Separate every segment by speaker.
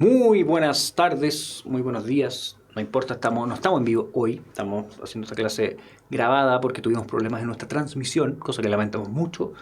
Speaker 1: Muy buenas tardes, muy buenos días. No importa, no estamos en vivo hoy. Estamos haciendo esta clase grabada porque tuvimos problemas en nuestra transmisión, cosa que lamentamos mucho.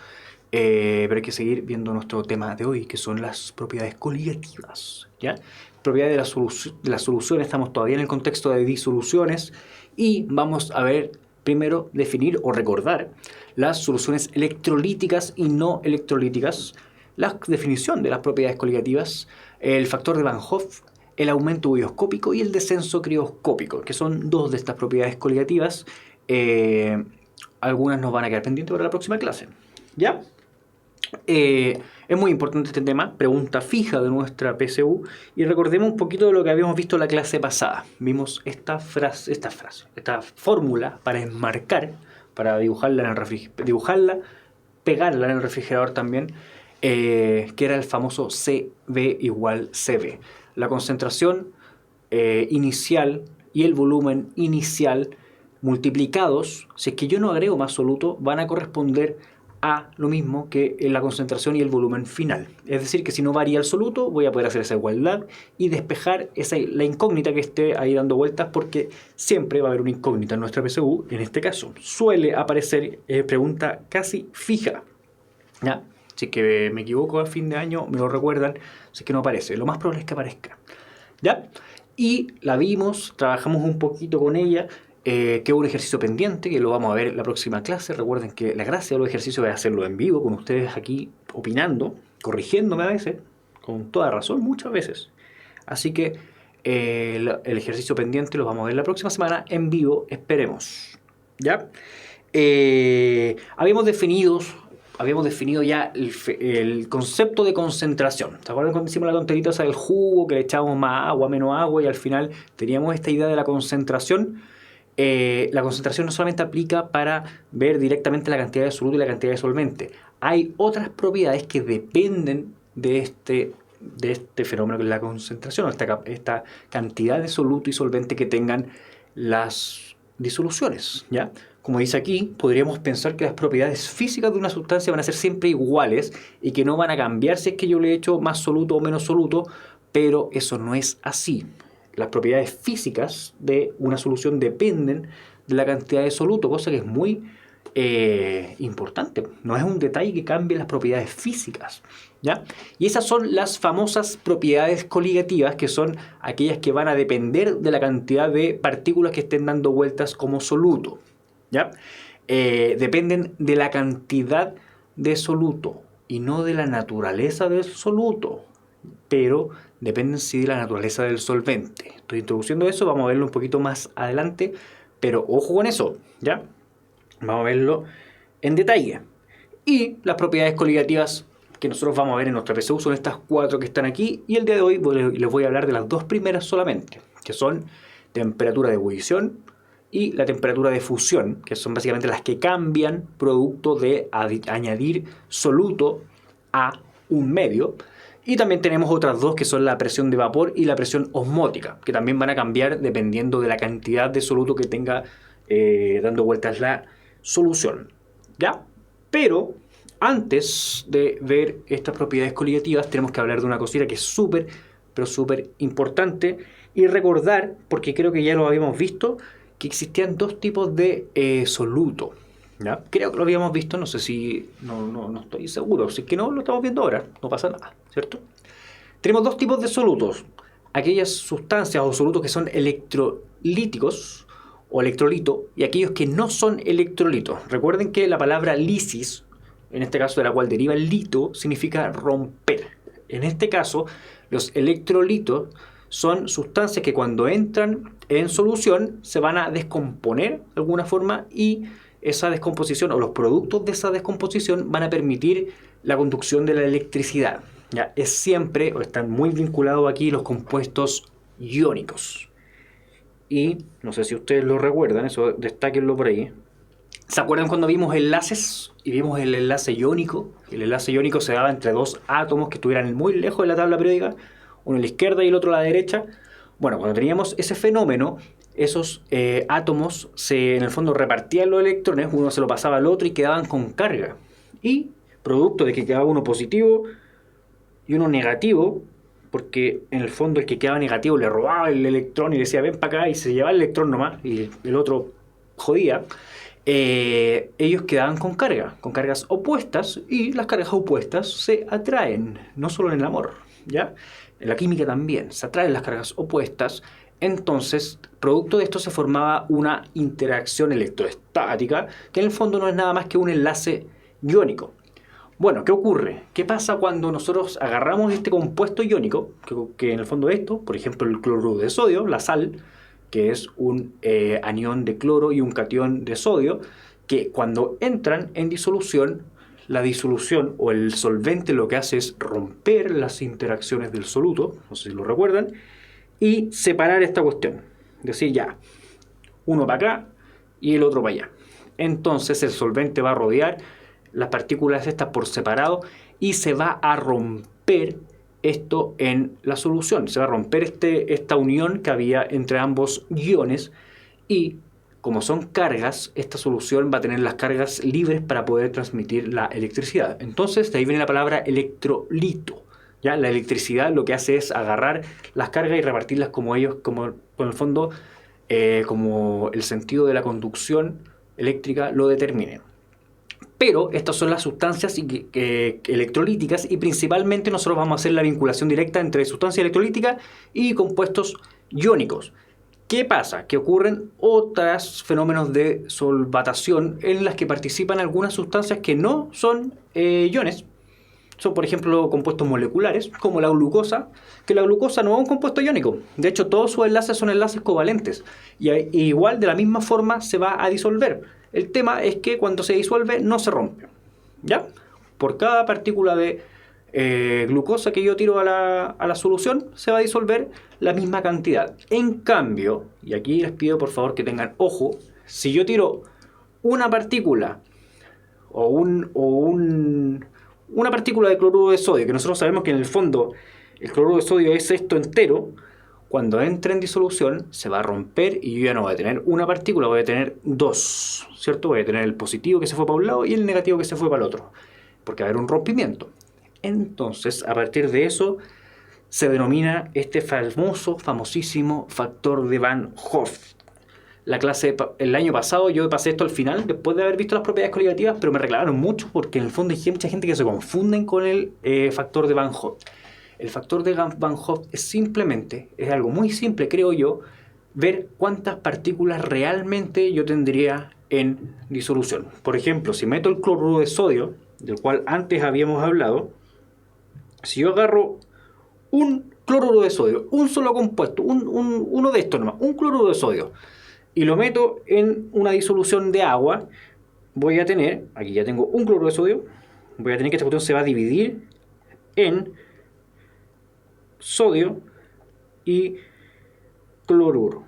Speaker 1: Pero hay que seguir viendo nuestro tema de hoy, que son las propiedades coligativas. ¿Ya? Propiedades de las soluciones, estamos todavía en el contexto de disoluciones y vamos a ver primero definir o recordar las soluciones electrolíticas y no electrolíticas, la definición de las propiedades coligativas, el factor de Van Hoff, el aumento bioscópico y el descenso crioscópico, que son dos de estas propiedades coligativas. Algunas nos van a quedar pendientes para la próxima clase. ¿Ya? Es muy importante este tema, pregunta fija de nuestra PSU, y recordemos un poquito de lo que habíamos visto en la clase pasada. Vimos esta fórmula para enmarcar, para dibujarla, pegarla en el refrigerador también, que era el famoso CV igual CV. La concentración inicial y el volumen inicial multiplicados, si es que yo no agrego más soluto, van a corresponder a lo mismo que la concentración y el volumen final. Es decir, que si no varía el soluto, voy a poder hacer esa igualdad y despejar la incógnita que esté ahí dando vueltas, porque siempre va a haber una incógnita en nuestra PSU. En este caso, suele aparecer pregunta casi fija. ¿Ya? Si es que me equivoco a fin de año, me lo recuerdan. Si es que no aparece, lo más probable es que aparezca. ¿Ya? Y la vimos, trabajamos un poquito con ella, que es un ejercicio pendiente, que lo vamos a ver en la próxima clase. Recuerden que la gracia de los ejercicios es hacerlo en vivo, con ustedes aquí opinando, corrigiéndome a veces, con toda razón, muchas veces. Así que el ejercicio pendiente lo vamos a ver la próxima semana en vivo, esperemos. ¿Ya? Habíamos definido ya el concepto de concentración. ¿Se acuerdan cuando hicimos la tonterita esa del jugo, que le echábamos más agua, menos agua, y al final teníamos esta idea de la concentración? La concentración no solamente aplica para ver directamente la cantidad de soluto y la cantidad de solvente. Hay otras propiedades que dependen de este fenómeno que es la concentración, esta cantidad de soluto y solvente que tengan las disoluciones, ¿ya? Como dice aquí, podríamos pensar que las propiedades físicas de una sustancia van a ser siempre iguales y que no van a cambiar si es que yo le echo más soluto o menos soluto, pero eso no es así. Las propiedades físicas de una solución dependen de la cantidad de soluto, cosa que es muy importante. No es un detalle que cambie las propiedades físicas, ¿ya? Y esas son las famosas propiedades coligativas, que son aquellas que van a depender de la cantidad de partículas que estén dando vueltas como soluto, ¿ya? Dependen de la cantidad de soluto y no de la naturaleza del soluto, pero dependen sí de la naturaleza del solvente. Estoy introduciendo eso, vamos a verlo un poquito más adelante, pero ojo con eso, ¿ya? Vamos a verlo en detalle. Y las propiedades coligativas que nosotros vamos a ver en nuestra PSU son estas 4 que están aquí, y el día de hoy les voy a hablar de las 2 primeras solamente, que son temperatura de ebullición y la temperatura de fusión, que son básicamente las que cambian producto de añadir soluto a un medio. Y también tenemos otras 2 que son la presión de vapor y la presión osmótica, que también van a cambiar dependiendo de la cantidad de soluto que tenga dando vueltas la solución, ¿ya? Pero antes de ver estas propiedades coligativas tenemos que hablar de una cosita que es súper, pero súper importante, y recordar, porque creo que ya lo habíamos visto, que existían 2 tipos de soluto, ¿ya? Creo que lo habíamos visto, no sé si, no estoy seguro, si es que no lo estamos viendo ahora, no pasa nada, ¿cierto? Tenemos 2 tipos de solutos: aquellas sustancias o solutos que son electrolíticos o electrolito, y aquellos que no son electrolitos. Recuerden que la palabra lisis, en este caso de la cual deriva el lito, significa romper. En este caso, los electrolitos son sustancias que cuando entran en solución se van a descomponer de alguna forma, y esa descomposición o los productos de esa descomposición van a permitir la conducción de la electricidad. ¿Ya? Es siempre, o están muy vinculados aquí, los compuestos iónicos. Y no sé si ustedes lo recuerdan, eso destáquenlo por ahí. ¿Se acuerdan cuando vimos enlaces y vimos el enlace iónico? El enlace iónico se daba entre 2 átomos que estuvieran muy lejos de la tabla periódica, uno a la izquierda y el otro a la derecha. Bueno, cuando teníamos ese fenómeno, esos átomos en el fondo repartían los electrones, uno se lo pasaba al otro y quedaban con carga. Y producto de que quedaba uno positivo y uno negativo, porque en el fondo el que quedaba negativo le robaba el electrón y le decía ven para acá y se llevaba el electrón nomás y el otro jodía. Ellos quedaban con cargas opuestas, y las cargas opuestas se atraen, no solo en el amor, ¿ya? En la química también, se atraen las cargas opuestas. Entonces, producto de esto se formaba una interacción electroestática, que en el fondo no es nada más que un enlace iónico. Bueno, ¿qué ocurre? ¿Qué pasa cuando nosotros agarramos este compuesto iónico, que en el fondo es esto, por ejemplo el cloruro de sodio, la sal, que es un anión de cloro y un catión de sodio, que cuando entran en disolución, la disolución o el solvente lo que hace es romper las interacciones del soluto, no sé si lo recuerdan, y separar esta cuestión. Es decir, ya, uno para acá y el otro para allá. Entonces el solvente va a rodear las partículas estas por separado y se va a romper esto en la solución. Se va a romper esta unión que había entre ambos iones, y como son cargas, esta solución va a tener las cargas libres para poder transmitir la electricidad. Entonces, de ahí viene la palabra electrolito. ¿Ya? La electricidad lo que hace es agarrar las cargas y repartirlas como ellos, como en el fondo, como el sentido de la conducción eléctrica lo determine. Pero estas son las sustancias electrolíticas, y principalmente nosotros vamos a hacer la vinculación directa entre sustancias electrolíticas y compuestos iónicos. ¿Qué pasa? Que ocurren otros fenómenos de solvatación en las que participan algunas sustancias que no son iones. Son, por ejemplo, compuestos moleculares, como la glucosa, que la glucosa no es un compuesto iónico. De hecho, todos sus enlaces son enlaces covalentes. Y igual, de la misma forma, se va a disolver. El tema es que cuando se disuelve, no se rompe. ¿Ya? Por cada partícula de glucosa que yo tiro a la solución, se va a disolver la misma cantidad. En cambio, y aquí les pido por favor que tengan ojo, si yo tiro una partícula una partícula de cloruro de sodio, que nosotros sabemos que en el fondo el cloruro de sodio es esto entero, cuando entre en disolución se va a romper y yo ya no voy a tener una partícula, voy a tener dos, ¿cierto? Voy a tener el positivo que se fue para un lado y el negativo que se fue para el otro, porque va a haber un rompimiento. Entonces, a partir de eso, se denomina este famosísimo factor de Van Hoff. La clase, el año pasado yo pasé esto al final, después de haber visto las propiedades coligativas, pero me reclamaron mucho porque en el fondo hay mucha gente que se confunden con el factor de Van Hoff. El factor de Van Hoff es algo muy simple, creo yo, ver cuántas partículas realmente yo tendría en disolución. Por ejemplo, si meto el cloruro de sodio, del cual antes habíamos hablado, si yo agarro un cloruro de sodio, un solo compuesto, uno de estos nomás, un cloruro de sodio, y lo meto en una disolución de agua, voy a tener, aquí ya tengo un cloruro de sodio, voy a tener que esta cuestión se va a dividir en sodio y cloruro.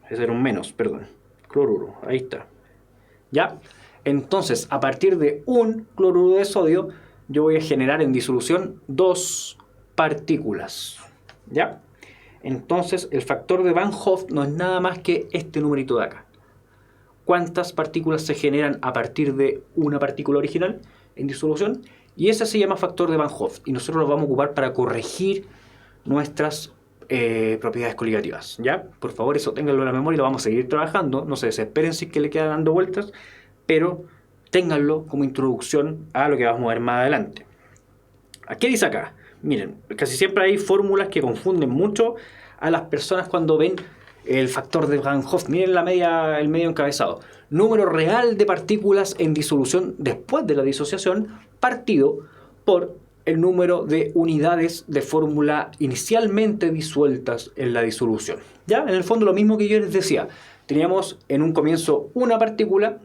Speaker 1: Ese era un menos, perdón. Cloruro, ahí está. ¿Ya? Entonces, a partir de un cloruro de sodio, yo voy a generar en disolución dos partículas. ¿Ya? Entonces, el factor de Van Hoff no es nada más que este numerito de acá. ¿Cuántas partículas se generan a partir de una partícula original en disolución? Y ese se llama factor de Van Hoff. Y nosotros lo vamos a ocupar para corregir nuestras propiedades coligativas. ¿Ya? Por favor, eso ténganlo en la memoria y lo vamos a seguir trabajando. No se desesperen si es que le queda dando vueltas, pero ténganlo como introducción a lo que vamos a ver más adelante. ¿Qué dice acá? Miren, casi siempre hay fórmulas que confunden mucho a las personas cuando ven el factor de Van Hoff. Miren el medio encabezado. Número real de partículas en disolución después de la disociación partido por el número de unidades de fórmula inicialmente disueltas en la disolución. ¿Ya? En el fondo lo mismo que yo les decía. Teníamos en un comienzo una partícula,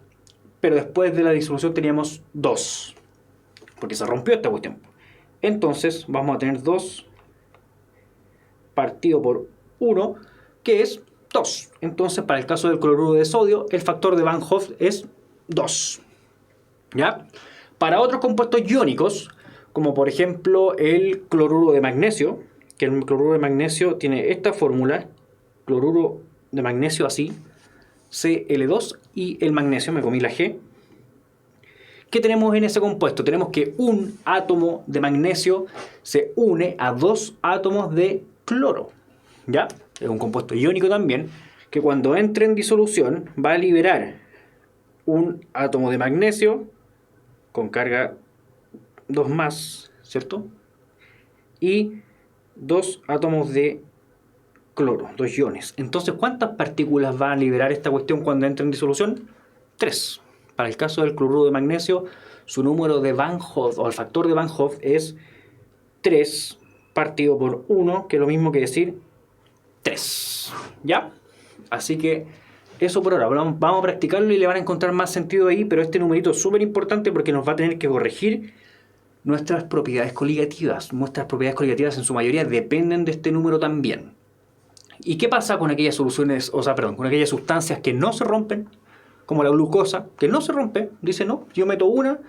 Speaker 1: pero después de la disolución teníamos dos, porque se rompió esta cuestión. Entonces vamos a tener 2 partido por 1, que es 2. Entonces, para el caso del cloruro de sodio, el factor de Van Hoff es 2. ¿Ya? Para otros compuestos iónicos, como por ejemplo el cloruro de magnesio, que el cloruro de magnesio tiene esta fórmula, cloruro de magnesio así, Cl2, y el magnesio, me comí la G, ¿Qué tenemos en ese compuesto? Tenemos que un átomo de magnesio se une a 2 átomos de cloro. ¿Ya? Es un compuesto iónico también, que cuando entre en disolución va a liberar un átomo de magnesio con carga 2 más, ¿cierto? Y 2 átomos de cloro, 2 iones. Entonces, ¿cuántas partículas va a liberar esta cuestión cuando entre en disolución? 3. Para el caso del cloruro de magnesio, su número de Van Hoff, o el factor de Van Hoff, es 3 partido por 1, que es lo mismo que decir 3. ¿Ya? Así que eso por ahora. Vamos a practicarlo y le van a encontrar más sentido ahí, pero este numerito es súper importante porque nos va a tener que corregir nuestras propiedades coligativas. Nuestras propiedades coligativas en su mayoría dependen de este número también. ¿Y qué pasa con aquellas soluciones, con aquellas sustancias que no se rompen? Como la glucosa, que no se rompe, dice no, yo meto una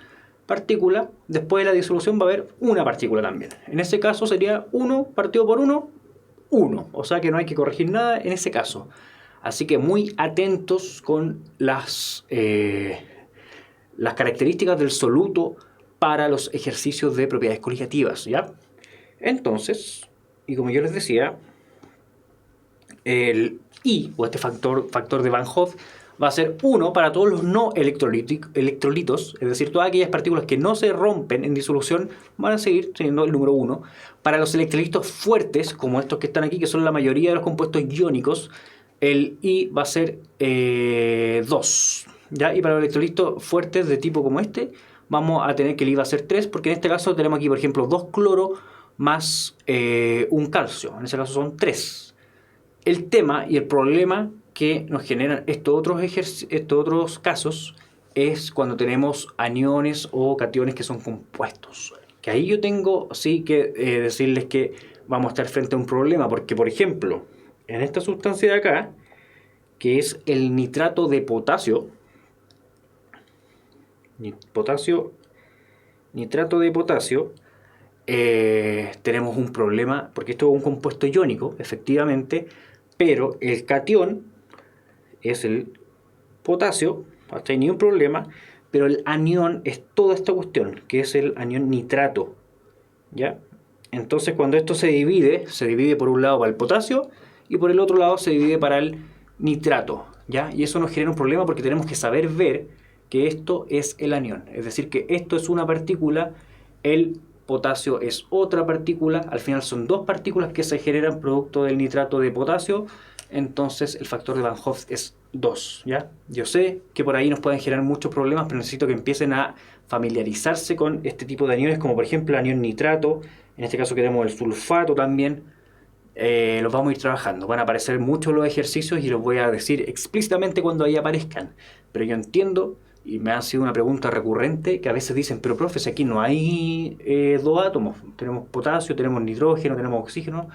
Speaker 1: partícula, después de la disolución va a haber una partícula también. En ese caso sería 1 partido por 1, 1. O sea que no hay que corregir nada en ese caso. Así que muy atentos con las características del soluto para los ejercicios de propiedades coligativas, ¿ya? Entonces, y como yo les decía, el I, o este factor de Van Hoff, va a ser 1 para todos los no electrolitos, es decir, todas aquellas partículas que no se rompen en disolución van a seguir teniendo el número 1. Para los electrolitos fuertes, como estos que están aquí, que son la mayoría de los compuestos iónicos, el I va a ser 2. ¿Ya? Y para los electrolitos fuertes de tipo como este, vamos a tener que el I va a ser 3, porque en este caso tenemos aquí, por ejemplo, 2 cloro más un calcio. En ese caso son 3. El tema y el problema que nos generan estos otros casos es cuando tenemos aniones o cationes que son compuestos. Que ahí yo tengo sí que decirles que vamos a estar frente a un problema, porque por ejemplo, en esta sustancia de acá, que es el nitrato de potasio, nitrato de potasio, tenemos un problema, porque esto es un compuesto iónico, efectivamente, pero el catión es el potasio, hasta ahí ni un problema, pero el anión es toda esta cuestión, que es el anión nitrato, ¿ya? Entonces cuando esto se divide por un lado para el potasio y por el otro lado se divide para el nitrato, ¿ya? Y eso nos genera un problema porque tenemos que saber ver que esto es el anión, es decir, que esto es una partícula, el potasio es otra partícula, al final son 2 partículas que se generan producto del nitrato de potasio, entonces el factor de Van Hoff es 2, ¿ya? Yo sé que por ahí nos pueden generar muchos problemas, pero necesito que empiecen a familiarizarse con este tipo de aniones, como por ejemplo el anión nitrato, en este caso queremos el sulfato también, los vamos a ir trabajando, van a aparecer muchos los ejercicios y los voy a decir explícitamente cuando ahí aparezcan, pero yo entiendo, y me ha sido una pregunta recurrente, que a veces dicen, pero profe, si aquí no hay 2 átomos, tenemos potasio, tenemos nitrógeno, tenemos oxígeno,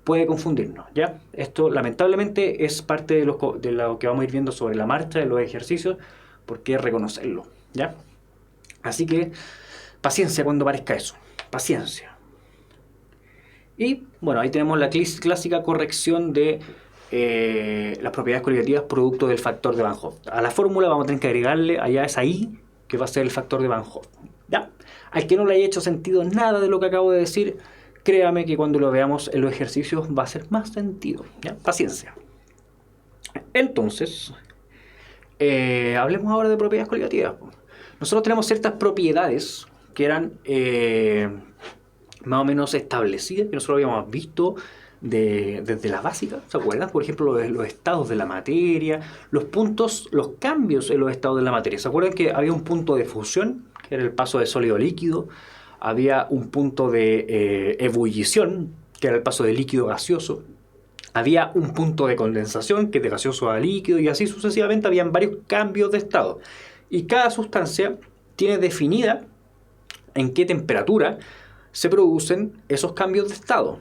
Speaker 1: puede confundirnos, ¿ya? Esto lamentablemente es parte de lo que vamos a ir viendo sobre la marcha de los ejercicios, porque es reconocerlo, ¿ya? Así que paciencia cuando aparezca eso, paciencia. Y bueno, ahí tenemos la clásica corrección de las propiedades coligativas producto del factor de Van Hoff. A la fórmula vamos a tener que agregarle allá esa I, que va a ser el factor de Van Hoff, ¿ya? Al que no le haya hecho sentido nada de lo que acabo de decir, créame que cuando lo veamos en los ejercicios va a ser más sentido, ¿ya? Paciencia. Entonces, hablemos ahora de propiedades coligativas. Nosotros tenemos ciertas propiedades que eran más o menos establecidas, que nosotros habíamos visto desde la básica, ¿se acuerdan? Por ejemplo, los estados de la materia, los cambios en los estados de la materia. ¿Se acuerdan que había un punto de fusión, que era el paso de sólido a líquido? Había un punto de ebullición, que era el paso de líquido a gaseoso. Había un punto de condensación, que es de gaseoso a líquido, y así sucesivamente habían varios cambios de estado. Y cada sustancia tiene definida en qué temperatura se producen esos cambios de estado,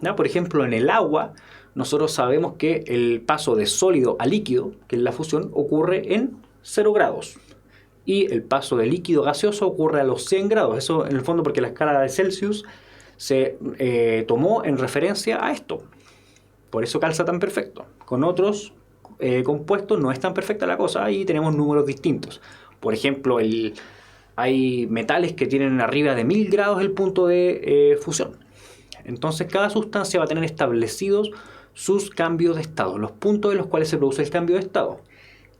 Speaker 1: ¿ya? Por ejemplo, en el agua, nosotros sabemos que el paso de sólido a líquido, que es la fusión, ocurre en 0 grados. Y el paso de líquido gaseoso ocurre a los 100 grados. Eso en el fondo porque la escala de Celsius se tomó en referencia a esto. Por eso calza tan perfecto. Con otros compuestos no es tan perfecta la cosa y tenemos números distintos. Por ejemplo, el hay metales que tienen arriba de 1000 grados el punto de fusión. Entonces cada sustancia va a tener establecidos sus cambios de estado, los puntos en los cuales se produce el cambio de estado.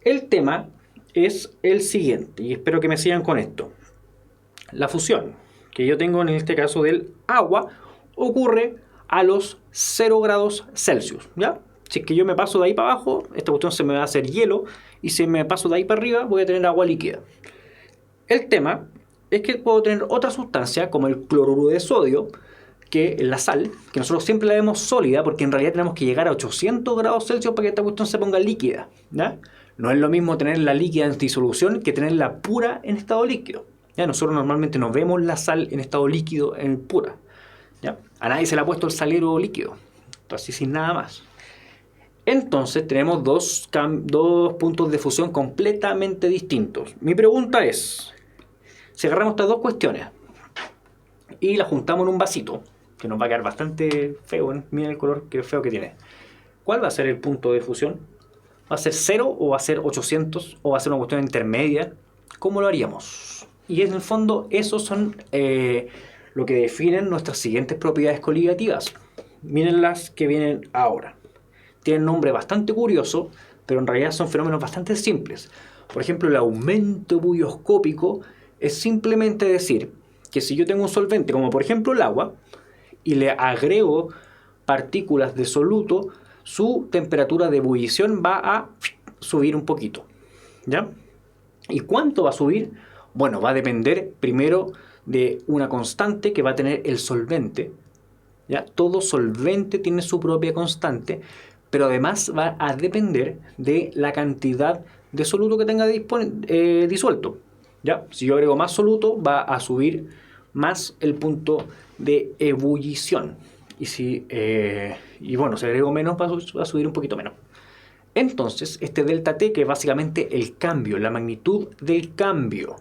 Speaker 1: El tema es el siguiente, y espero que me sigan con esto. La fusión que yo tengo en este caso del agua ocurre a los 0 grados Celsius, ¿ya? Si es que yo me paso de ahí para abajo, esta cuestión se me va a hacer hielo, y si me paso de ahí para arriba voy a tener agua líquida. El tema es que puedo tener otra sustancia como el cloruro de sodio, que la sal, que nosotros siempre la vemos sólida porque en realidad tenemos que llegar a 800 grados Celsius para que esta cuestión se ponga líquida, ¿ya? No es lo mismo tenerla líquida en disolución que tenerla pura en estado líquido, ¿ya? Nosotros normalmente no vemos la sal en estado líquido en pura, ¿ya? A nadie se le ha puesto el salero líquido, así sin nada más. Entonces tenemos dos puntos de fusión completamente distintos. Mi pregunta es, si agarramos estas dos cuestiones y las juntamos en un vasito, que nos va a quedar bastante feo, ¿eh? Miren el color que feo que tiene. ¿Cuál va a ser el punto de fusión? ¿Va a ser 0 o va a ser 800 o va a ser una cuestión intermedia? ¿Cómo lo haríamos? Y en el fondo esos son lo que definen nuestras siguientes propiedades coligativas. Miren las que vienen ahora. Tienen un nombre bastante curioso, pero en realidad son fenómenos bastante simples. Por ejemplo, el aumento buioscópico es simplemente decir que si yo tengo un solvente, como por ejemplo el agua, y le agrego partículas de soluto, su temperatura de ebullición va a subir un poquito, ¿ya? ¿Y cuánto va a subir? Bueno, va a depender primero de una constante que va a tener el solvente, ¿ya? Todo solvente tiene su propia constante, pero además va a depender de la cantidad de soluto que tenga disuelto, ¿ya? Si yo agrego más soluto, va a subir más el punto de ebullición. Y bueno, si agrego menos, va a subir un poquito menos. Entonces, este delta T, que es básicamente el cambio, la magnitud del cambio,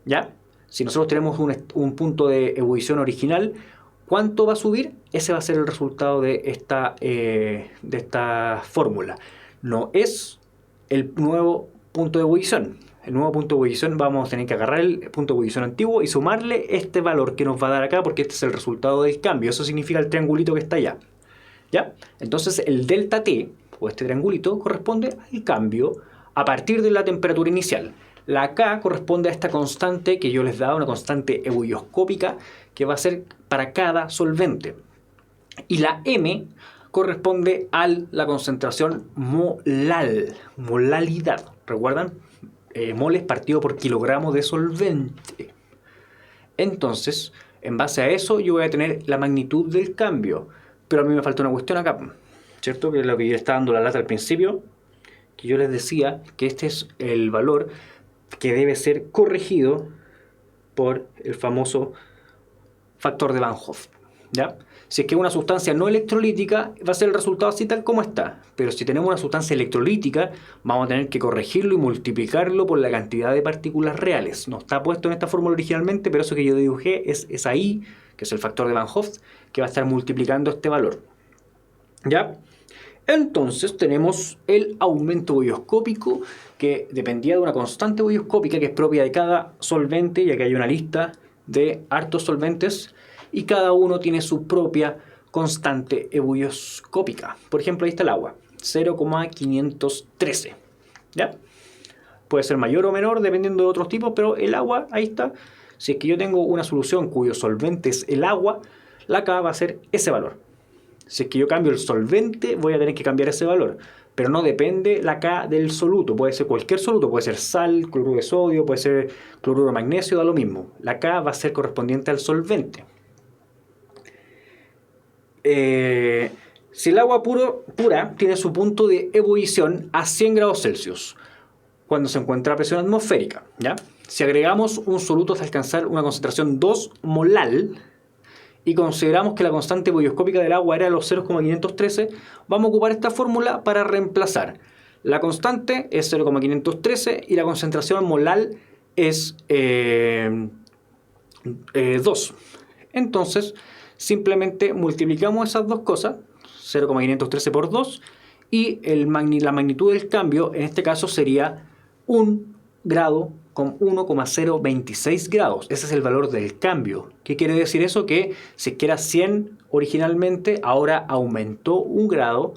Speaker 1: ¿ya? Si nosotros tenemos un punto de ebullición original, ¿cuánto va a subir? Ese va a ser el resultado de esta fórmula. No es el nuevo punto de ebullición. El nuevo punto de ebullición vamos a tener que agarrar el punto de ebullición antiguo y sumarle este valor que nos va a dar acá, porque este es el resultado del cambio. Eso significa el triangulito que está allá, ¿ya? Entonces el delta T, o este triangulito, corresponde al cambio a partir de la temperatura inicial. La K corresponde a esta constante que yo les daba, una constante ebullioscópica, que va a ser para cada solvente. Y la M corresponde a la concentración molalidad. ¿Recuerdan? Moles partido por kilogramo de solvente. Entonces, en base a eso, yo voy a tener la magnitud del cambio. Pero a mí me falta una cuestión acá, ¿cierto? Que es lo que yo estaba dando la lata al principio, que yo les decía que este es el valor que debe ser corregido por el famoso factor de Van Hoff, ¿ya? Si es que una sustancia no electrolítica, va a ser el resultado así tal como está. Pero si tenemos una sustancia electrolítica, vamos a tener que corregirlo y multiplicarlo por la cantidad de partículas reales. No está puesto en esta fórmula originalmente, pero eso que yo dibujé es ahí, que es el factor de Van Hoff, que va a estar multiplicando este valor, ¿ya? Entonces tenemos el aumento buioscópico, que dependía de una constante buioscópica que es propia de cada solvente, y aquí hay una lista de hartos solventes, y cada uno tiene su propia constante ebullioscópica. Por ejemplo, ahí está el agua, 0,513, ¿ya? Puede ser mayor o menor dependiendo de otros tipos, pero el agua, ahí está. Si es que yo tengo una solución cuyo solvente es el agua, la K va a ser ese valor. Si es que yo cambio el solvente, voy a tener que cambiar ese valor. Pero no depende la K del soluto. Puede ser cualquier soluto. Puede ser sal, cloruro de sodio, puede ser cloruro de magnesio, da lo mismo. La K va a ser correspondiente al solvente. Si el agua pura tiene su punto de ebullición a 100 grados Celsius, cuando se encuentra a presión atmosférica, ¿ya? Si agregamos un soluto hasta alcanzar una concentración 2 molal, y consideramos que la constante ebullioscópica del agua era los 0,513, vamos a ocupar esta fórmula para reemplazar. La constante es 0,513 y la concentración molal es 2. Entonces, simplemente multiplicamos esas dos cosas, 0,513 por 2, y la magnitud del cambio, en este caso, sería 1 grado 1,026 grados. Ese es el valor del cambio. ¿Qué quiere decir eso? Que si era 100 originalmente, ahora aumentó un grado,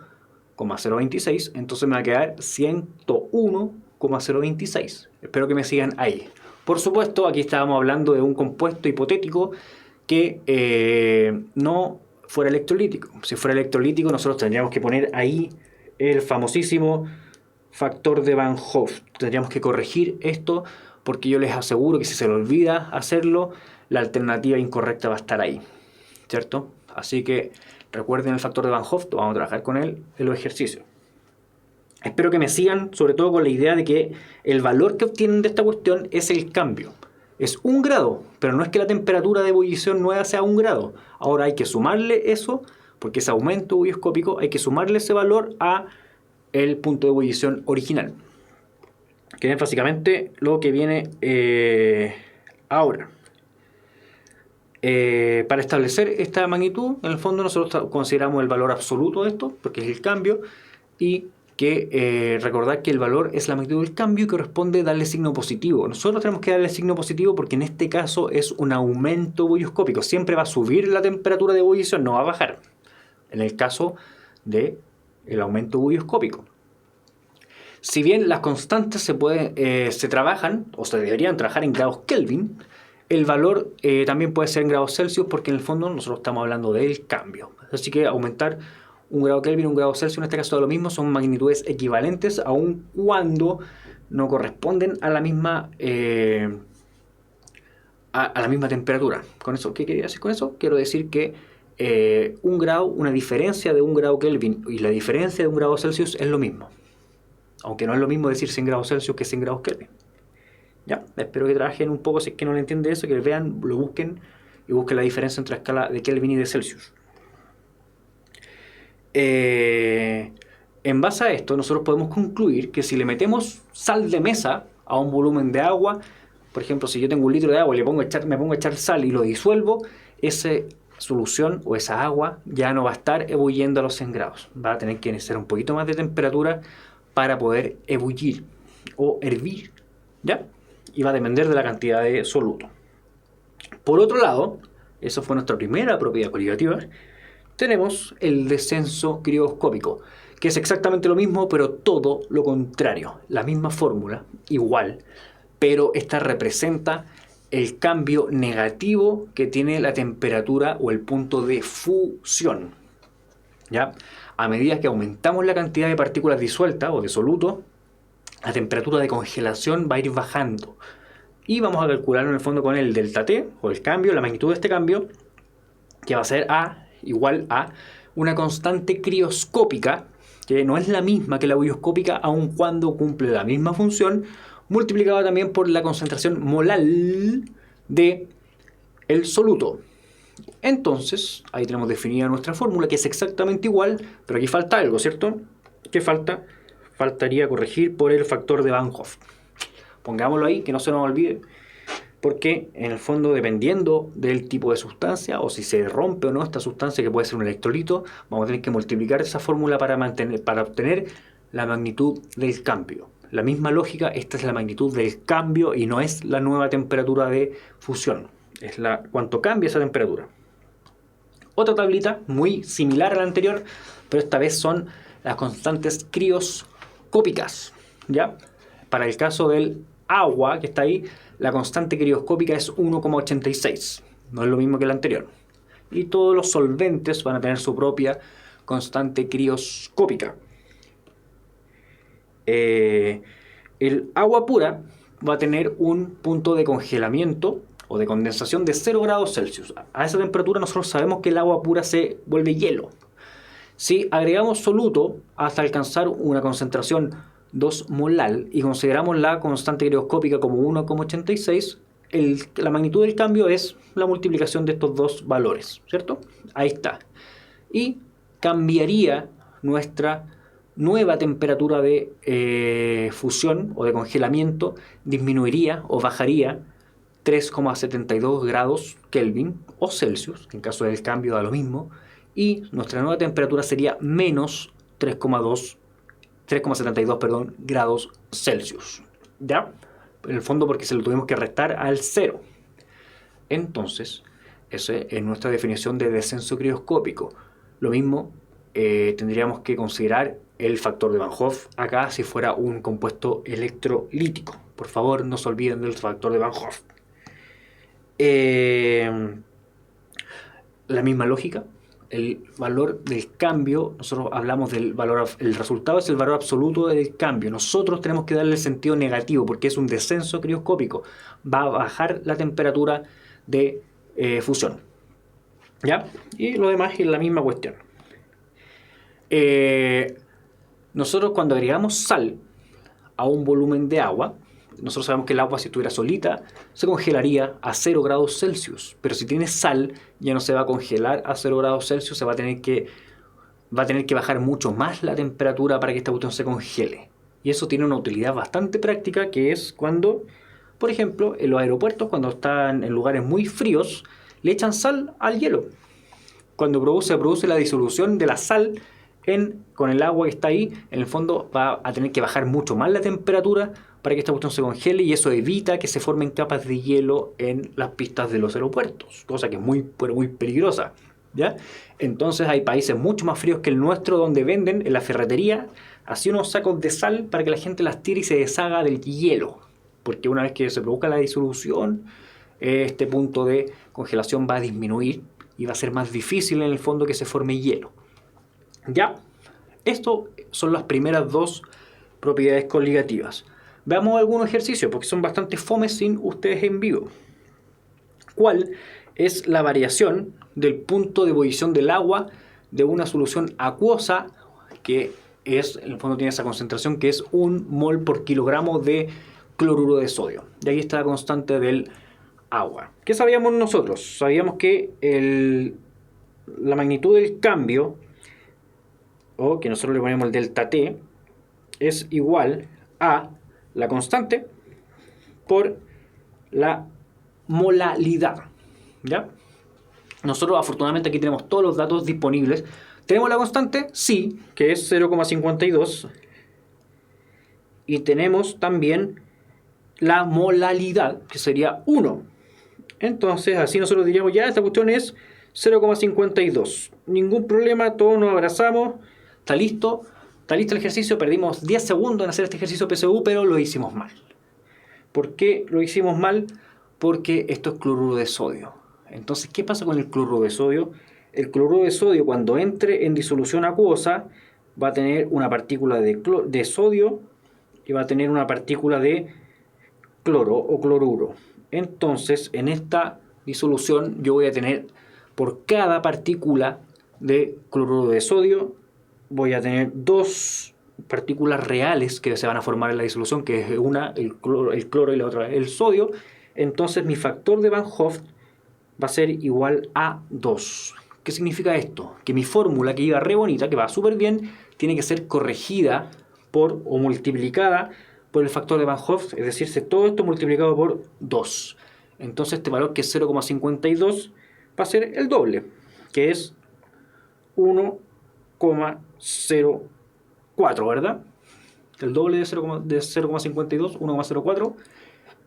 Speaker 1: 0,026, entonces me va a quedar 101,026. Espero que me sigan ahí. Por supuesto, aquí estábamos hablando de un compuesto hipotético que no fuera electrolítico. Si fuera electrolítico, nosotros tendríamos que poner ahí el famosísimo factor de Van Hoff. Tendríamos que corregir esto porque yo les aseguro que si se le olvida hacerlo, la alternativa incorrecta va a estar ahí, ¿cierto? Así que recuerden el factor de Van Hoff, vamos a trabajar con él en los ejercicios. Espero que me sigan, sobre todo con la idea de que el valor que obtienen de esta cuestión es el cambio. Es 1 grado, pero no es que la temperatura de ebullición nueva sea 1 grado. Ahora hay que sumarle eso, porque ese aumento ebulloscópico, hay que sumarle ese valor a el punto de ebullición original, que es básicamente lo que viene ahora. Para establecer esta magnitud, en el fondo nosotros consideramos el valor absoluto de esto, porque es el cambio, y que recordar que el valor es la magnitud del cambio y corresponde darle signo positivo. Nosotros tenemos que darle signo positivo porque en este caso es un aumento ebulloscópico. Siempre va a subir la temperatura de ebullición, no va a bajar. En el caso de el aumento ebulloscópico. Si bien las constantes se trabajan o se deberían trabajar en grados Kelvin, el valor también puede ser en grados Celsius porque en el fondo nosotros estamos hablando del cambio. Así que aumentar 1 grado Kelvin, 1 grado Celsius, en este caso es lo mismo, son magnitudes equivalentes aun cuando no corresponden a la misma a la misma temperatura. ¿Con eso qué quería decir con eso? Quiero decir que 1 grado, una diferencia de 1 grado Kelvin y la diferencia de 1 grado Celsius es lo mismo. Aunque no es lo mismo decir 100 grados Celsius que 100 grados Kelvin. Ya, espero que trabajen un poco si es que no le entienden eso, que vean, lo busquen y busquen la diferencia entre la escala de Kelvin y de Celsius. En base a esto, nosotros podemos concluir que si le metemos sal de mesa a un volumen de agua, por ejemplo, si yo tengo 1 litro de agua y me pongo a echar sal y lo disuelvo, esa solución o esa agua ya no va a estar ebulliendo a los 100 grados. Va a tener que necesitar un poquito más de temperatura para poder ebullir o hervir, ¿ya? Y va a depender de la cantidad de soluto. Por otro lado, esa fue nuestra primera propiedad coligativa, tenemos el descenso crioscópico, que es exactamente lo mismo, pero todo lo contrario. La misma fórmula, igual, pero esta representa el cambio negativo que tiene la temperatura o el punto de fusión, ¿ya? A medida que aumentamos la cantidad de partículas disueltas o de soluto, la temperatura de congelación va a ir bajando. Y vamos a calcular en el fondo con el delta T, o el cambio, la magnitud de este cambio, que va a ser igual a una constante crioscópica, que no es la misma que la ebullioscópica, aun cuando cumple la misma función, multiplicada también por la concentración molal de el soluto. Entonces, ahí tenemos definida nuestra fórmula, que es exactamente igual, pero aquí falta algo, ¿cierto? ¿Qué falta? Faltaría corregir por el factor de Van Hoff. Pongámoslo ahí, que no se nos olvide, porque en el fondo, dependiendo del tipo de sustancia, o si se rompe o no esta sustancia, que puede ser un electrolito, vamos a tener que multiplicar esa fórmula para obtener la magnitud del cambio. La misma lógica, esta es la magnitud del cambio y no es la nueva temperatura de fusión. Es cuánto cambia esa temperatura. Otra tablita muy similar a la anterior, pero esta vez son las constantes crioscópicas, ¿ya? Para el caso del agua que está ahí, la constante crioscópica es 1,86. No es lo mismo que la anterior. Y todos los solventes van a tener su propia constante crioscópica. El agua pura va a tener un punto de congelamiento o de condensación de 0 grados Celsius. A esa temperatura nosotros sabemos que el agua pura se vuelve hielo. Si agregamos soluto hasta alcanzar una concentración 2 molal y consideramos la constante crioscópica como 1,86, la magnitud del cambio es la multiplicación de estos dos valores, ¿cierto? Ahí está. Y cambiaría nuestra nueva temperatura de fusión o de congelamiento, disminuiría o bajaría 3,72 grados Kelvin o Celsius, en caso del cambio da lo mismo, y nuestra nueva temperatura sería menos 3,72 grados Celsius. ¿Ya? en el fondo porque se lo tuvimos que restar al 0. Entonces, esa es nuestra definición de descenso crioscópico. Lo mismo tendríamos que considerar el factor de Van Hoff acá si fuera un compuesto electrolítico. Por favor, no se olviden del factor de Van Hoff. La misma lógica, el valor del cambio, nosotros hablamos del valor, el resultado es el valor absoluto del cambio. Nosotros tenemos que darle el sentido negativo porque es un descenso crioscópico. Va a bajar la temperatura de fusión. ¿Ya? Y lo demás es la misma cuestión. Nosotros cuando agregamos sal a un volumen de agua, nosotros sabemos que el agua, si estuviera solita, se congelaría a 0 grados Celsius. Pero si tiene sal, ya no se va a congelar a 0 grados Celsius, va a tener que bajar mucho más la temperatura para que esta cuestión se congele. Y eso tiene una utilidad bastante práctica, que es cuando, por ejemplo, en los aeropuertos, cuando están en lugares muy fríos, le echan sal al hielo. Cuando se produce la disolución de la sal con el agua que está ahí, en el fondo va a tener que bajar mucho más la temperatura para que esta cuestión se congele, y eso evita que se formen capas de hielo en las pistas de los aeropuertos, cosa que es muy, pero muy peligrosa, ¿ya? Entonces hay países mucho más fríos que el nuestro donde venden en la ferretería así unos sacos de sal para que la gente las tire y se deshaga del hielo, porque una vez que se produzca la disolución, este punto de congelación va a disminuir y va a ser más difícil en el fondo que se forme hielo. Ya, esto son las primeras dos propiedades coligativas. Veamos algunos ejercicios porque son bastante fomes sin ustedes en vivo. ¿Cuál es la variación del punto de ebullición del agua de una solución acuosa que es, en el fondo tiene esa concentración que es 1 mol por kilogramo de cloruro de sodio? Y aquí está la constante del agua. ¿Qué sabíamos nosotros? Sabíamos que la magnitud del cambio, o que nosotros le ponemos el delta T, es igual a la constante por la molalidad, ¿ya? Nosotros afortunadamente aquí tenemos todos los datos disponibles. ¿Tenemos la constante? Sí, que es 0,52. Y tenemos también la molalidad, que sería 1. Entonces así nosotros diríamos, ya, esta cuestión es 0,52. Ningún problema, todos nos abrazamos. Está listo el ejercicio. Perdimos 10 segundos en hacer este ejercicio PSU, pero lo hicimos mal. ¿Por qué lo hicimos mal? Porque esto es cloruro de sodio. Entonces, ¿qué pasa con el cloruro de sodio? El cloruro de sodio, cuando entre en disolución acuosa, va a tener una partícula de sodio y va a tener una partícula de cloro o cloruro. Entonces, en esta disolución yo voy a tener, por cada partícula de cloruro de sodio, voy a tener 2 partículas reales que se van a formar en la disolución, que es una el cloro y la otra el sodio. Entonces mi factor de Van Hoff va a ser igual a 2. ¿Qué significa esto? Que mi fórmula, que iba re bonita, que va súper bien, tiene que ser corregida o multiplicada por el factor de Van Hoff, es decir, todo esto multiplicado por 2. Entonces este valor, que es 0,52, va a ser el doble, que es 1,04, ¿verdad? El doble de 0,52, 1,04.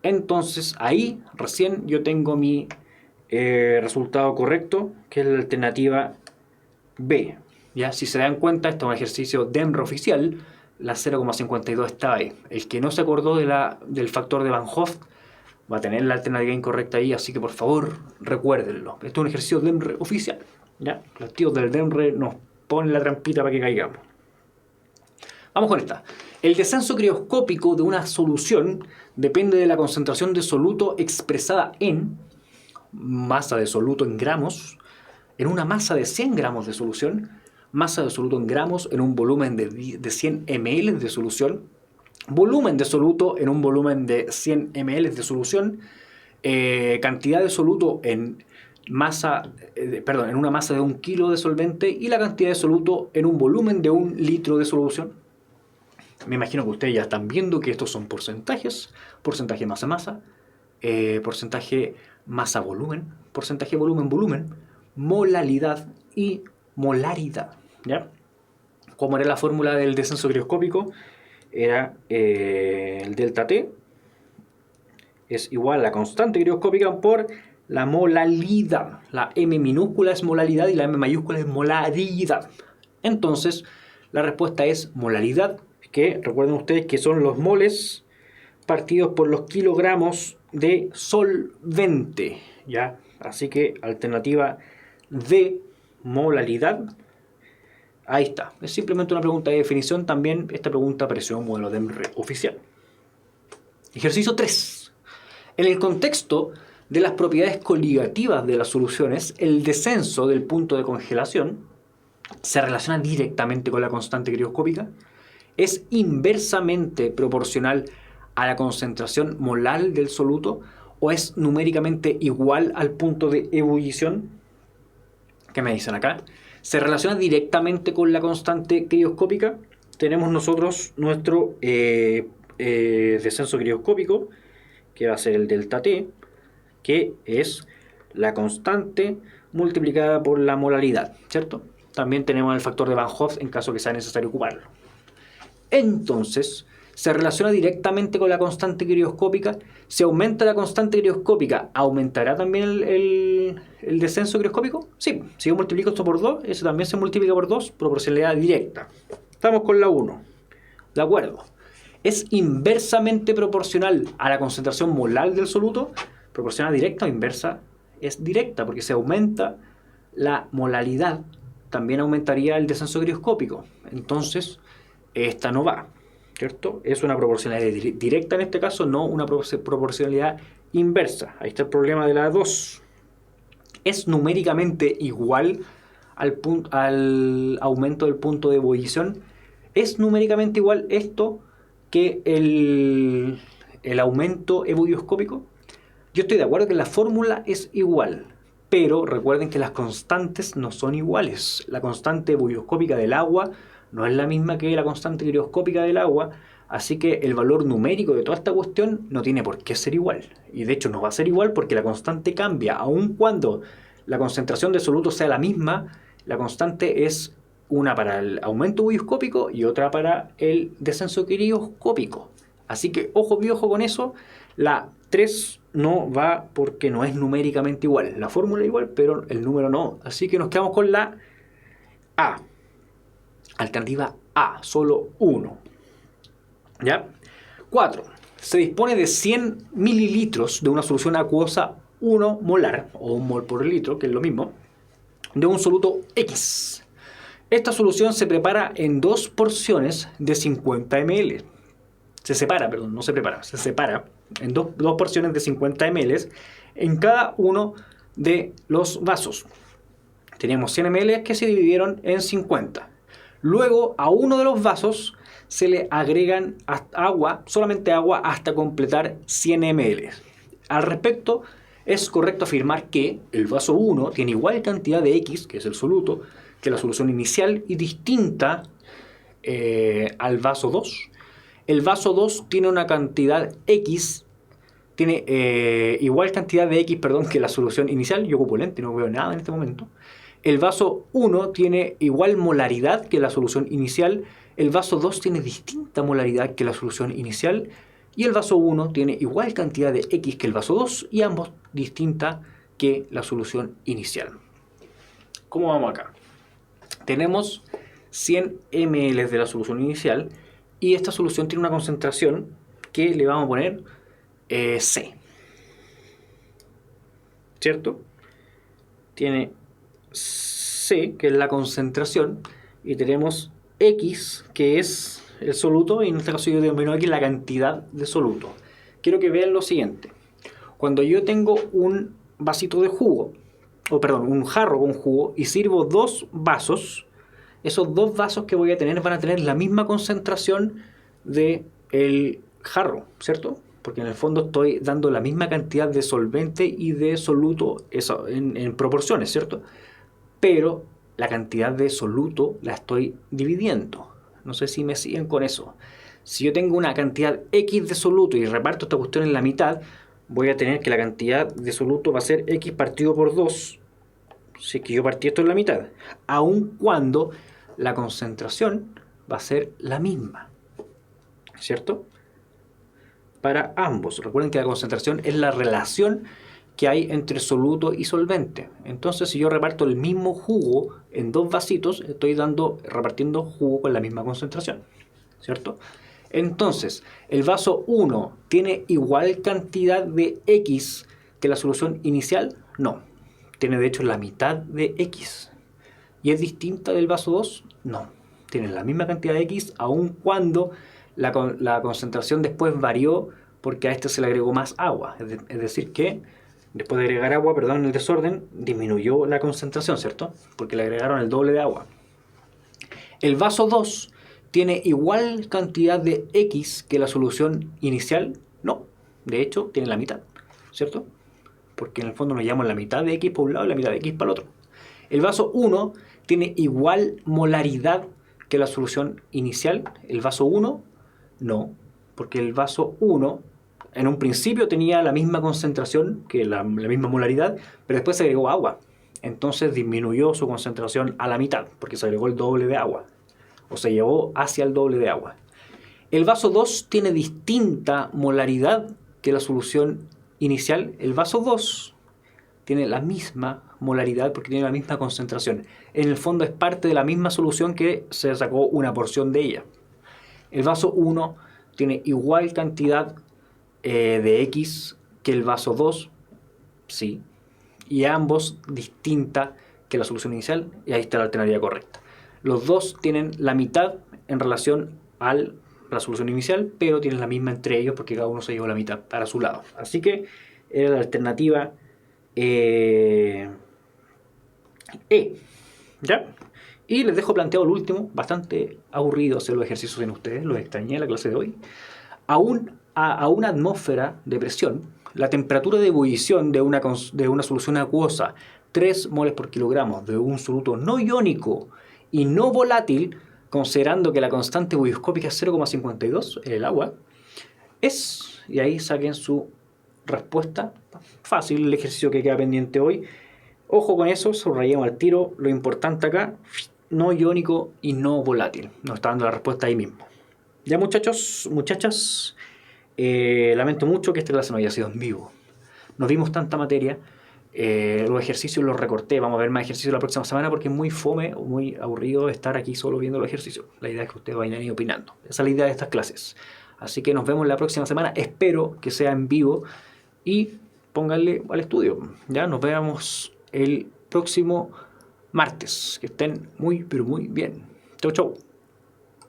Speaker 1: Entonces ahí recién yo tengo mi resultado correcto, que es la alternativa B. ¿Ya? Si se dan cuenta, este es un ejercicio DEMRE oficial, la 0,52 está ahí. El que no se acordó del factor de Van Hoff va a tener la alternativa incorrecta ahí, así que por favor recuérdenlo. Esto es un ejercicio DEMRE oficial, ¿ya? Los tíos del DEMRE nos ponen la trampita para que caigamos. Vamos con esta. El descenso crioscópico de una solución depende de la concentración de soluto expresada en masa de soluto en gramos, en una masa de 100 gramos de solución, masa de soluto en gramos en un volumen de 100 ml de solución, volumen de soluto en un volumen de 100 ml de solución, cantidad de soluto en en una masa de 1 kilo de solvente, y la cantidad de soluto en un volumen de 1 litro de solución. Me imagino que ustedes ya están viendo que estos son porcentajes: porcentaje masa-masa, porcentaje masa-volumen, porcentaje volumen-volumen, molalidad y molaridad, ¿ya? ¿Cómo era la fórmula del descenso crioscópico? Era el delta T es igual a la constante crioscópica por la molalidad. La M minúscula es molalidad y la M mayúscula es molaridad. Entonces, la respuesta es molaridad, que recuerden ustedes que son los moles partidos por los kilogramos de solvente, ¿ya? Así que alternativa D, molaridad. Ahí está. Es simplemente una pregunta de definición. También esta pregunta apareció en un modelo de EMRE oficial. Ejercicio 3. En el contexto de las propiedades coligativas de las soluciones, el descenso del punto de congelación se relaciona directamente con la constante crioscópica, es inversamente proporcional a la concentración molar del soluto o es numéricamente igual al punto de ebullición. ¿Qué me dicen acá? Se relaciona directamente con la constante crioscópica. Tenemos nosotros nuestro descenso crioscópico, que va a ser el delta T, que es la constante multiplicada por la molaridad, ¿cierto? También tenemos el factor de Van Hoff en caso que sea necesario ocuparlo. Entonces, se relaciona directamente con la constante crioscópica. Si aumenta la constante crioscópica, ¿aumentará también el descenso crioscópico? Sí, si yo multiplico esto por 2, eso también se multiplica por 2, proporcionalidad directa. Estamos con la 1. ¿De acuerdo? ¿Es inversamente proporcional a la concentración molar del soluto? ¿Proporcional directa o inversa? Es directa, porque si aumenta la molaridad, también aumentaría el descenso crioscópico. Entonces, esta no va, ¿cierto? Es una proporcionalidad directa en este caso, no una proporcionalidad inversa. Ahí está el problema de la 2. ¿Es numéricamente igual al aumento del punto de ebullición? ¿Es numéricamente igual esto que el aumento ebullioscópico? Yo estoy de acuerdo que la fórmula es igual, pero recuerden que las constantes no son iguales. La constante ebullioscópica del agua no es la misma que la constante crioscópica del agua, así que el valor numérico de toda esta cuestión no tiene por qué ser igual. Y de hecho no va a ser igual porque la constante cambia, aun cuando la concentración de soluto sea la misma, la constante es una para el aumento ebullioscópico y otra para el descenso crioscópico. Así que ojo piojo con eso, la 3 no va porque no es numéricamente igual. La fórmula es igual, pero el número no. Así que nos quedamos con la A. Alternativa A, solo 1. ¿Ya? 4. Se dispone de 100 mililitros de una solución acuosa 1 molar, o 1 mol por litro, que es lo mismo, de un soluto X. Esta solución se prepara en 2 porciones de 50 ml. Se separa en dos porciones de 50 ml en cada uno de los vasos. Tenemos 100 ml que se dividieron en 50. Luego a uno de los vasos se le agregan agua, solamente agua, hasta completar 100 ml. Al respecto, es correcto afirmar que el vaso 1 tiene igual cantidad de X, que es el soluto, que la solución inicial y distinta al vaso 2. El vaso 2 tiene una cantidad X, tiene igual cantidad de X, que la solución inicial. Yo ocupo lente, no veo nada en este momento. El vaso 1 tiene igual molaridad que la solución inicial. El vaso 2 tiene distinta molaridad que la solución inicial. Y el vaso 1 tiene igual cantidad de X que el vaso 2 y ambos distinta que la solución inicial. ¿Cómo vamos acá? Tenemos 100 ml de la solución inicial y esta solución tiene una concentración que le vamos a poner C. ¿Cierto? Tiene C, que es la concentración, y tenemos X, que es el soluto, y en este caso yo denomino aquí la cantidad de soluto. Quiero que vean lo siguiente. Cuando yo tengo un vasito de jugo, un jarro con jugo, y sirvo 2 vasos, esos 2 vasos que voy a tener van a tener la misma concentración del jarro, ¿cierto? Porque en el fondo estoy dando la misma cantidad de solvente y de soluto en proporciones, ¿cierto? Pero la cantidad de soluto la estoy dividiendo. No sé si me siguen con eso. Si yo tengo una cantidad X de soluto y reparto esta cuestión en la mitad, voy a tener que la cantidad de soluto va a ser X partido por 2, si es que yo partí esto en la mitad, aun cuando la concentración va a ser la misma, ¿cierto? para ambos. Recuerden que la concentración es la relación que hay entre soluto y solvente. Entonces, si yo reparto el mismo jugo en dos vasitos, estoy repartiendo jugo con la misma concentración, ¿cierto? Entonces, el vaso 1 tiene igual cantidad de X que la solución inicial. No, tiene de hecho la mitad de X. ¿Y es distinta del vaso 2? No, tiene la misma cantidad de X, aun cuando la concentración después varió porque a este se le agregó más agua. Es decir que después de agregar agua, perdón, el desorden disminuyó la concentración, ¿cierto? Porque le agregaron el doble de agua. El vaso 2 tiene igual cantidad de X que la solución inicial. No, de hecho tiene la mitad, ¿cierto? Porque en el fondo nos llamamos la mitad de X por un lado y la mitad de X para el otro. El vaso 1 tiene igual molaridad que la solución inicial. El vaso 1 no, porque el vaso 1 en un principio tenía la misma concentración que la misma molaridad, pero después se agregó agua. Entonces disminuyó su concentración a la mitad, porque se agregó el doble de agua, o se llevó hacia el doble de agua. El vaso 2 tiene distinta molaridad que la solución inicial. El vaso 2 tiene la misma molaridad porque tiene la misma concentración. En el fondo es parte de la misma solución que se sacó una porción de ella. El vaso 1 tiene igual cantidad de X que el vaso 2, sí, y ambos distinta que la solución inicial, y ahí está la alternativa correcta. Los dos tienen la mitad en relación a la solución inicial, pero tienen la misma entre ellos porque cada uno se llevó la mitad para su lado. Así que era la alternativa E. ¿Ya? Y les dejo planteado el último, bastante aburrido hacer los ejercicios en ustedes, los extrañé en la clase de hoy. A una atmósfera de presión, la temperatura de ebullición de una solución acuosa, 3 moles por kilogramo de un soluto no iónico y no volátil, considerando que la constante ebullioscópica es 0,52 en el agua, es, y ahí saquen su respuesta, fácil el ejercicio que queda pendiente hoy. Ojo con eso, subrayemos al tiro, lo importante acá, no iónico y no volátil. Nos está dando la respuesta ahí mismo. Ya muchachos, muchachas, lamento mucho que esta clase no haya sido en vivo. Nos vimos tanta materia, los ejercicios los recorté, vamos a ver más ejercicios la próxima semana porque es muy fome o muy aburrido estar aquí solo viendo los ejercicios. La idea es que ustedes vayan ahí opinando. Esa es la idea de estas clases. Así que nos vemos la próxima semana, espero que sea en vivo y pónganle al estudio. Ya nos vemos el próximo martes. Que estén muy, pero muy bien. Chau, chau.